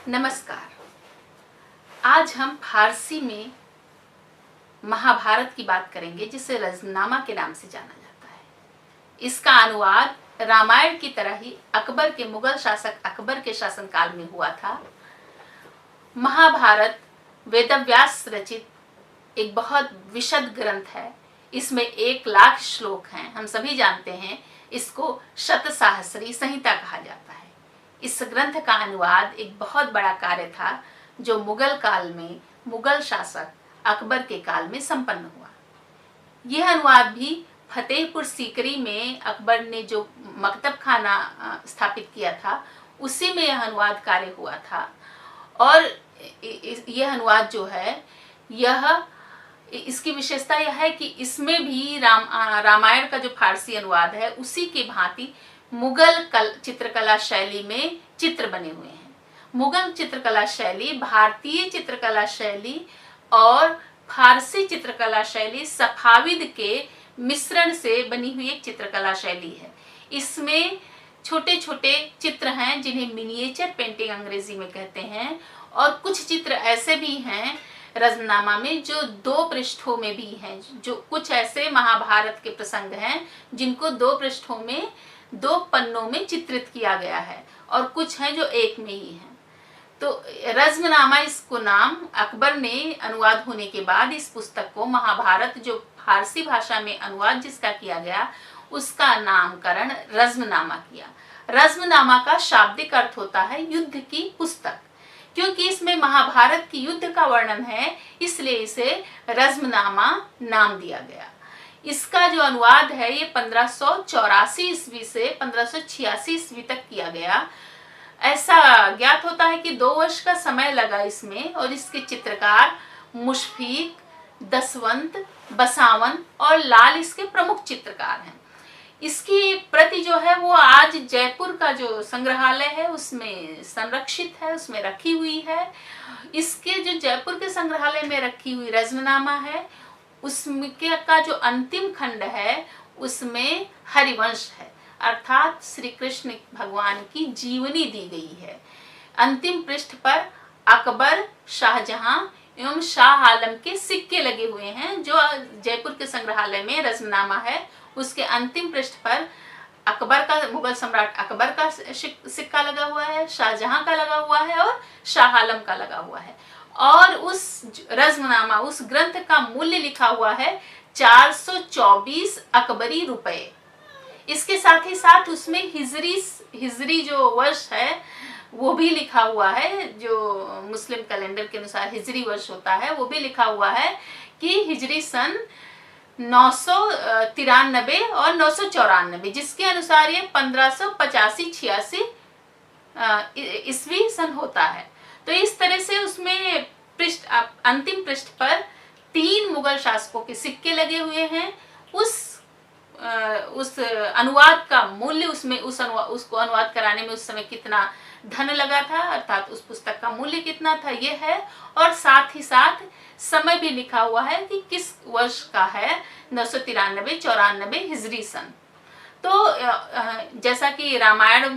नमस्कार। आज हम फारसी में महाभारत की बात करेंगे, जिसे रज़मनामा के नाम से जाना जाता है। इसका अनुवाद रामायण की तरह ही अकबर के मुगल शासक अकबर के शासनकाल में हुआ था। महाभारत वेदव्यास रचित एक बहुत विशद ग्रंथ है। इसमें 1,00,000 श्लोक हैं। हम सभी जानते हैं इसको शतसाहस्री संहिता कहा जाता है। इस ग्रंथ का अनुवाद एक बहुत बड़ा कार्य था, जो मुगल काल में मुगल शासक अकबर के काल में संपन्न हुआ। यह अनुवाद भी फतेहपुर सीकरी में अकबर ने जो मकतब खाना स्थापित किया था, उसी में यह अनुवाद कार्य हुआ था। और यह अनुवाद जो है, इसकी विशेषता यह है कि इसमें भी रामायण का जो फारसी अनुवाद है, उसी के भांति मुगल चित्रकला शैली में चित्र बने हुए हैं। मुगल चित्रकला शैली भारतीय चित्रकला शैली और फारसी चित्रकला शैली सफाविद के मिश्रण से बनी हुई एक चित्रकला शैली है। इसमें छोटे छोटे चित्र हैं, जिन्हें मिनिएचर पेंटिंग अंग्रेजी में कहते हैं। और कुछ चित्र ऐसे भी हैं रज़मनामा में जो 2 पृष्ठों में भी हैं। जो कुछ ऐसे महाभारत के प्रसंग हैं जिनको 2 पृष्ठों में 2 पन्नों में चित्रित किया गया है, और कुछ हैं जो 1 में ही हैं। तो रज़मनामा, इसको नाम अकबर ने अनुवाद होने के बाद इस पुस्तक को महाभारत, जो फारसी भाषा में अनुवाद जिसका किया गया, उसका नामकरण रज़मनामा किया। रज़मनामा का शाब्दिक अर्थ होता है युद्ध की पुस्तक। क्योंकि इसमें महाभारत की युद्ध का वर्णन है, इसलिए इसे रज़मनामा नाम दिया गया। इसका जो अनुवाद है, ये 1584 ईस्वी से 1586 ईस्वी तक किया गया। ऐसा ज्ञात होता है कि 2 वर्ष का समय लगा इसमें। और इसके चित्रकार मुशफीक, दसवंत, बसावन और लाल इसके प्रमुख चित्रकार हैं। इसकी एक प्रति जो है वो आज जयपुर का जो संग्रहालय है उसमें संरक्षित है, उसमें रखी हुई है। इसके जो जयपुर के संग्रहालय में रखी हुई रज़मनामा है, उसमें का जो अंतिम खंड है, उसमें हरिवंश है, अर्थात श्री कृष्ण भगवान की जीवनी दी गई है। अंतिम पृष्ठ पर अकबर, शाहजहां एवं शाह आलम के सिक्के लगे हुए हैं। जो जयपुर के संग्रहालय में रज़मनामा है, उसके अंतिम पृष्ठ पर अकबर का, मुगल सम्राट अकबर का सिक्का लगा हुआ है, शाहजहां का लगा हुआ है और शाह आलम का लगा हुआ है। और उस रज़मनामा, उस ग्रंथ का मूल्य लिखा हुआ है 424 अकबरी रुपए। इसके साथ ही साथ उसमें हिजरी जो वर्ष है वो भी लिखा हुआ है। जो मुस्लिम कैलेंडर के अनुसार हिजरी वर्ष होता है, वो भी लिखा हुआ है कि हिजरी सन 993 और 994, जिसके अनुसार ये 1585-86 ईस्वी सन होता है। तो इस तरह से उसमें अंतिम पृष्ठ पर 3 मुगल शासकों के सिक्के लगे हुए हैं। उस अनुवाद का मूल्य, उसमें उसको अनुवाद कराने में उस समय कितना धन लगा था, अर्थात उस पुस्तक का मूल्य कितना था, ये है। और साथ ही साथ समय भी लिखा हुआ है कि किस वर्ष का है, 993-94 हिजरी सन। तो जैसा कि रामायण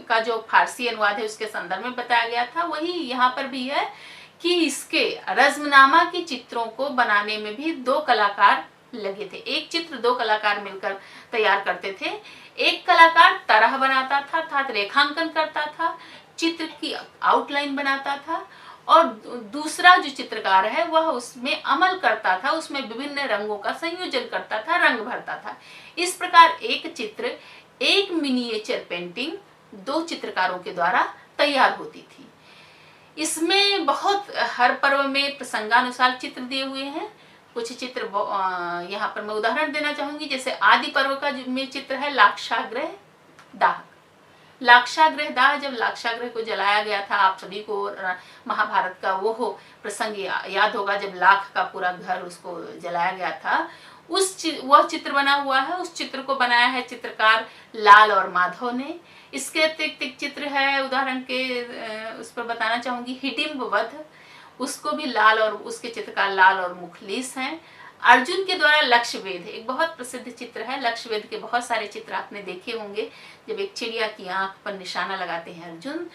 का जो फारसी अनुवाद है उसके संदर्भ में बताया गया था, वही यहाँ पर भी है कि इसके रज़मनामा की चित्रों को बनाने में भी 2 कलाकार लगे थे। एक चित्र 2 कलाकार मिलकर तैयार करते थे। एक कलाकार तरह बनाता था, अर्थात रेखांकन करता था, चित्र की आउटलाइन बनाता था, और दूसरा जो चित्रकार है वह उसमें अमल करता था, उसमें विभिन्न रंगों का संयोजन करता था, रंग भरता था। इस प्रकार एक चित्र, एक मिनिएचर पेंटिंग 2 चित्रकारों के द्वारा तैयार होती थी। इसमें बहुत हर पर्व में प्रसंगानुसार चित्र दिए हुए हैं। कुछ चित्र यहाँ पर मैं उदाहरण देना चाहूंगी। जैसे आदि पर्व का में चित्र है लाक्षागृह दाह। लाक्षागृह दाह, जब लाक्षागृह को जलाया गया था, आप सभी को महाभारत का वो प्रसंग याद होगा, जब लाख का पूरा घर उसको जलाया गया था। वह चित्र बना हुआ है। उस चित्र को बनाया है चित्रकार लाल और माधव ने। इसके अतिरिक्त चित्र है, उदाहरण के उस पर बताना चाहूंगी, हिडिंब वध, उसको भी लाल, और उसके चित्रकार लाल और मुखलिस हैं। अर्जुन के द्वारा लक्ष्यवेध एक बहुत प्रसिद्ध चित्र है। लक्ष्यवेध के बहुत सारे चित्र आपने देखे होंगे, जब एक चिड़िया की आंख पर निशाना लगाते हैं अर्जुन,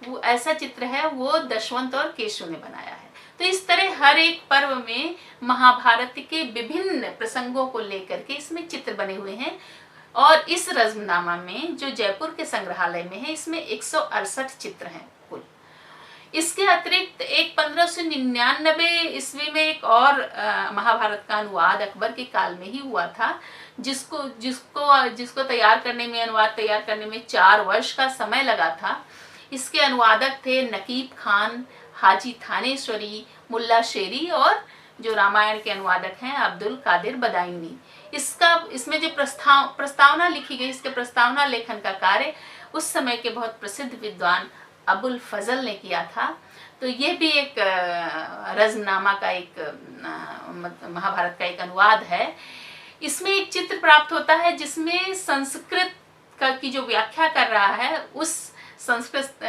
वो ऐसा चित्र है, वो दशवंत और केशव ने बनाया है। तो इस तरह हर एक पर्व में महाभारत के विभिन्न प्रसंगों को लेकर के इसमें चित्र बने हुए हैं। और इस रज़्मनामा में जो जयपुर के संग्रहालय में है, इसमें 168 चित्र हैं कुल। इसके अतिरिक्त एक 1599 ईस्वी में एक और महाभारत का अनुवाद अकबर के काल में ही हुआ था, जिसको तैयार करने में, अनुवाद तैयार करने में 4 वर्ष का समय लगा था। इसके अनुवादक थे नकीब खान, हाजी थानेश्वरी, मुल्ला शेरी और जो रामायण के अनुवादक हैं अब्दुल कादिर बदायूनी। इसमें जो प्रस्तावना लिखी गई, इसके प्रस्तावना लेखन का कार्य उस समय के बहुत प्रसिद्ध विद्वान अबुल फजल ने किया था। तो ये भी एक रज़्मनामा का एक महाभारत का एक अनुवाद है। इसमें एक चित्र प्राप्त होता है जिसमें संस्कृत की जो व्याख्या कर रहा है उस संस्कृत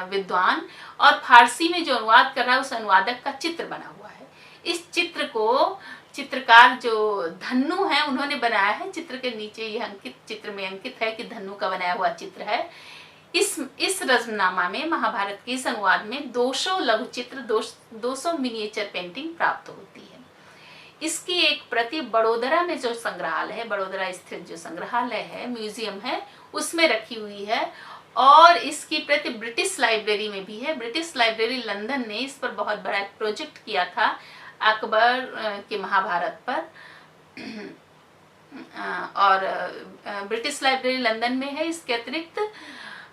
विद्वान और फारसी में जो अनुवाद कर रहा है उस अनुवादक का चित्र बना हुआ है। इस चित्र को चित्रकार जो धन्नु है उन्होंने बनाया है। चित्र के नीचे यह चित्र में अंकित है कि धन्नु का बनाया हुआ चित्र है। इस रज़्मनामा में, महाभारत के इस अनुवाद में 200 लघु चित्र, 200 मिनिएचर पेंटिंग प्राप्त होती है। इसकी एक प्रति बड़ोदरा में जो संग्रहालय है, बड़ोदरा स्थित जो संग्रहालय है, म्यूजियम है, उसमें रखी हुई है। और इसकी प्रति ब्रिटिश लाइब्रेरी में भी है। ब्रिटिश लाइब्रेरी लंदन ने इस पर बहुत बड़ा एक प्रोजेक्ट किया था अकबर के महाभारत पर। और ब्रिटिश लाइब्रेरी लंदन में है। इसके अतिरिक्त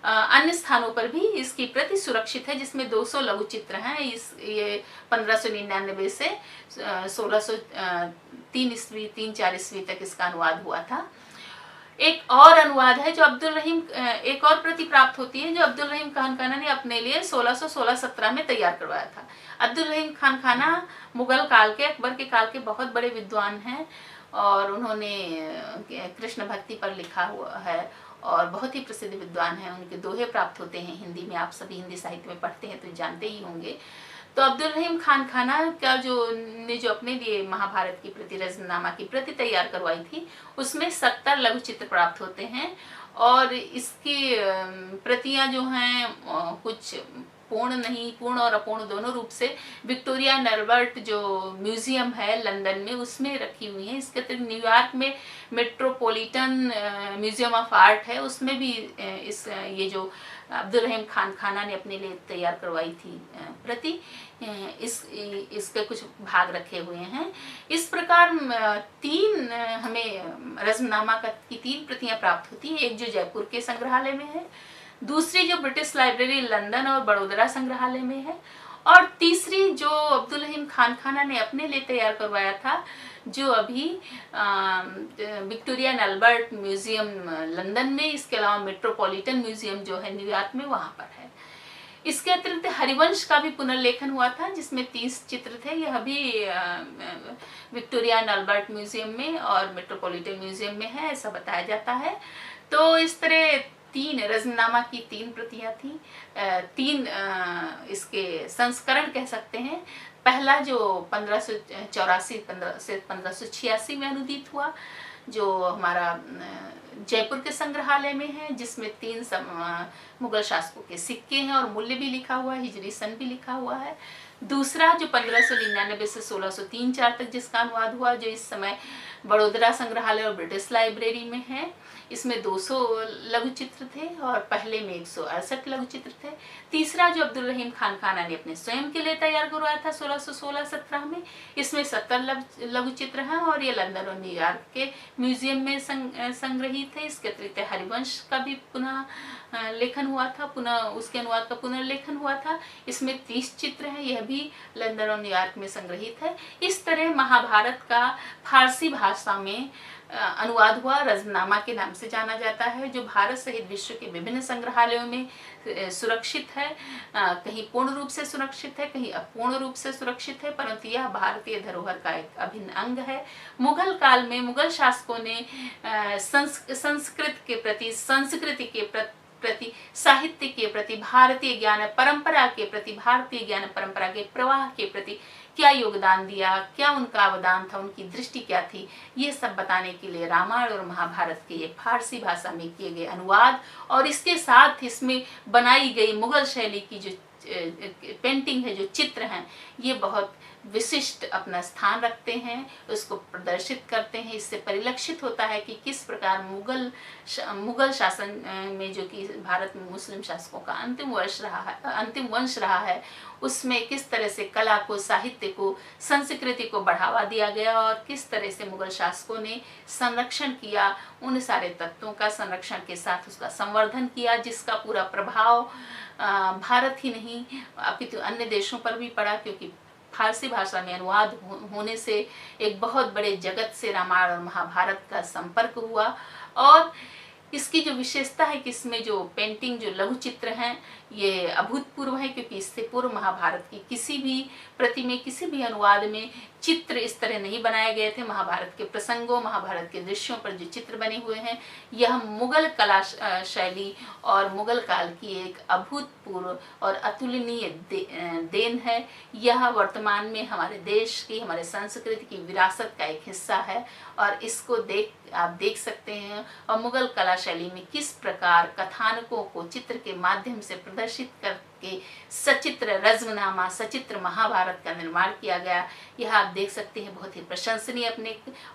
अन्य स्थानों पर भी इसकी प्रति सुरक्षित है, जिसमें 200 लघु चित्र हैं। ये 1599 से 1603 ईस्वी, 3-4 ईस्वी तक इसका अनुवाद हुआ था। एक और अनुवाद है जो एक और प्रति प्राप्त होती है जो अब्दुल रहीम खान खाना ने अपने लिए 1616-17 में तैयार करवाया था। अब्दुल रहीम खान खाना मुगल काल के, अकबर के काल के बहुत बड़े विद्वान हैं और उन्होंने कृष्ण भक्ति पर लिखा हुआ है और बहुत ही प्रसिद्ध विद्वान हैं। उनके दोहे प्राप्त होते हैं हिंदी में, आप सभी हिंदी साहित्य में पढ़ते हैं तो जानते ही होंगे। तो अब्दुल रहीम खान खाना का जो अपने लिए महाभारत की प्रति, रज़्मनामा की प्रति तैयार करवाई थी, उसमें 70 लघु चित्र प्राप्त होते हैं। और इसकी प्रतियां जो हैं कुछ पूर्ण और अपूर्ण दोनों रूप से विक्टोरिया एंड अल्बर्ट जो म्यूजियम है लंदन में, उसमें रखी हुई है। इसके अतिरिक्त न्यूयॉर्क में मेट्रोपॉलिटन म्यूजियम ऑफ आर्ट है, उसमें भी ये जो अब्दुल रहीम खान खाना ने अपने लिए तैयार करवाई थी प्रति, इसके कुछ भाग रखे हुए हैं। इस प्रकार हमें रज़्मनामा की 3 प्रतियां प्राप्त होती हैं। एक जो जयपुर के संग्रहालय में है, दूसरी जो ब्रिटिश लाइब्रेरी लंदन और बड़ोदरा संग्रहालय में है, और तीसरी जो अब्दुल रहीम खान खाना ने अपने लिए तैयार करवाया था, जो अभी Victoria and Albert museum London में, इसके अलावा मेट्रोपॉलिटन म्यूजियम जो है न्यूयॉर्क में, वहां पर है। इसके अतिरिक्त हरिवंश का भी पुनर्लेखन हुआ था जिसमें 30 चित्र थे। यह भी विक्टोरिया एंड अल्बर्ट म्यूजियम में और मेट्रोपॉलिटन म्यूजियम में है, ऐसा बताया जाता है। तो इस तरह 3 रज़्मनामा की 3 प्रतियां थी, 3 इसके संस्करण कह सकते हैं। पहला जो 1584 से 1586 में अनुदित हुआ, जो हमारा जयपुर के संग्रहालय में है, जिसमें 3 मुगल शासकों के सिक्के हैं और मूल्य भी लिखा हुआ है, हिजरी सन भी लिखा हुआ है। दूसरा जो 1599 से 1603-4 तक जिसका अनुवाद हुआ, जो इस समय बड़ोदरा संग्रहालय और ब्रिटिश लाइब्रेरी में है, इसमें 200 लघु चित्र थे और पहले में 168 लघु चित्र थे। तीसरा जो अब्दुल रहीम खान खाना ने अपने स्वयं के लिए तैयार करवाया था 1616-17 में, इसमें 70 लघु चित्र हैं और ये लंदन और न्यूयॉर्क के म्यूजियम में संग्रहित है। इसके अतिरिक्त हरिवंश का भी पुनः लेखन हुआ था, उसके अनुवाद का पुनर्लेखन हुआ था। इसमें 30 चित्र हैं, यह भी लंदन और न्यूयॉर्क में संग्रहित है। इस तरह महाभारत का फारसी भाषा में अनुवाद हुआ रज़्मनामा के नाम से जाना जाता है, जो भारत सहित विश्व के विभिन्न संग्रहालयों में सुरक्षित है। कहीं पूर्ण रूप से सुरक्षित है, कहीं अपूर्ण रूप से सुरक्षित है, परंतु यह भारतीय धरोहर का एक अभिन्न अंग है। मुगल काल में मुगल शासकों ने संस्कृत के प्रति, संस्कृति के प्रति, साहित्य के प्रति, भारतीय ज्ञान परंपरा के प्रति, भारतीय ज्ञान परंपरा के प्रवाह के प्रति क्या योगदान दिया, क्या उनका अवदान था, उनकी दृष्टि क्या थी, ये सब बताने के लिए रामायण और महाभारत के ये फारसी भाषा में किए गए अनुवाद और इसके साथ इसमें बनाई गई मुगल शैली की जो पेंटिंग है, जो चित्र हैं, ये बहुत विशिष्ट अपना स्थान रखते हैं, उसको प्रदर्शित करते हैं। इससे परिलक्षित होता है कि किस प्रकार मुगल शासन में, जो कि भारत में मुस्लिम शासकों का अंतिम वंश रहा है, उसमें किस तरह से कला को, साहित्य को, संस्कृति को बढ़ावा दिया गया और किस तरह से मुगल शासकों ने संरक्षण किया, उन सारे तत्वों का संरक्षण के साथ उसका संवर्धन किया, जिसका पूरा प्रभाव भारत ही नहीं अपितु अन्य देशों पर भी पड़ा, क्योंकि फारसी भाषा में अनुवाद होने से एक बहुत बड़े जगत से रामायण और महाभारत का संपर्क हुआ। और इसकी जो विशेषता है कि इसमें जो पेंटिंग, जो लघु चित्र हैं, ये अभूतपूर्व है, क्योंकि इससे पूर्व महाभारत की किसी भी प्रति में, किसी भी अनुवाद में चित्र इस तरह नहीं बनाए गए थे। महाभारत के प्रसंगों, महाभारत के दृश्यों पर जो चित्र बने हुए हैं, यह मुगल कला शैली और मुगल काल की एक अभूतपूर्व और अतुलनीय देन है। यह वर्तमान में हमारे देश की, हमारे संस्कृति की विरासत का एक हिस्सा है और इसको आप देख सकते हैं। और मुगल कला शैली में किस प्रकार कथानकों को चित्र के माध्यम से प्रदर्शित करके सचित्र रज्मनामा, सचित्र महाभारत का निर्माण किया गया, यह आप देख सकते हैं। बहुत ही प्रशंसनीय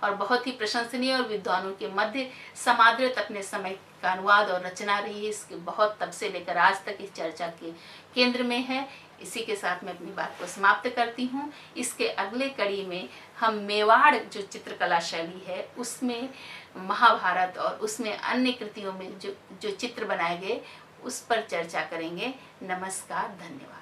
बहुत ही प्रशंसनीय और विद्वानों के मध्य समादृत अपने समय का अनुवाद और रचना रही है। इसके बहुत तब से लेकर आज तक इस चर्चा के केंद्र में है। इसी के साथ मैं अपनी बात को समाप्त करती हूँ। इसके अगले कड़ी में हम मेवाड़ जो चित्रकला शैली है, उसमें महाभारत और उसमें अन्य कृतियों में जो चित्र बनाए गए, उस पर चर्चा करेंगे। नमस्कार, धन्यवाद।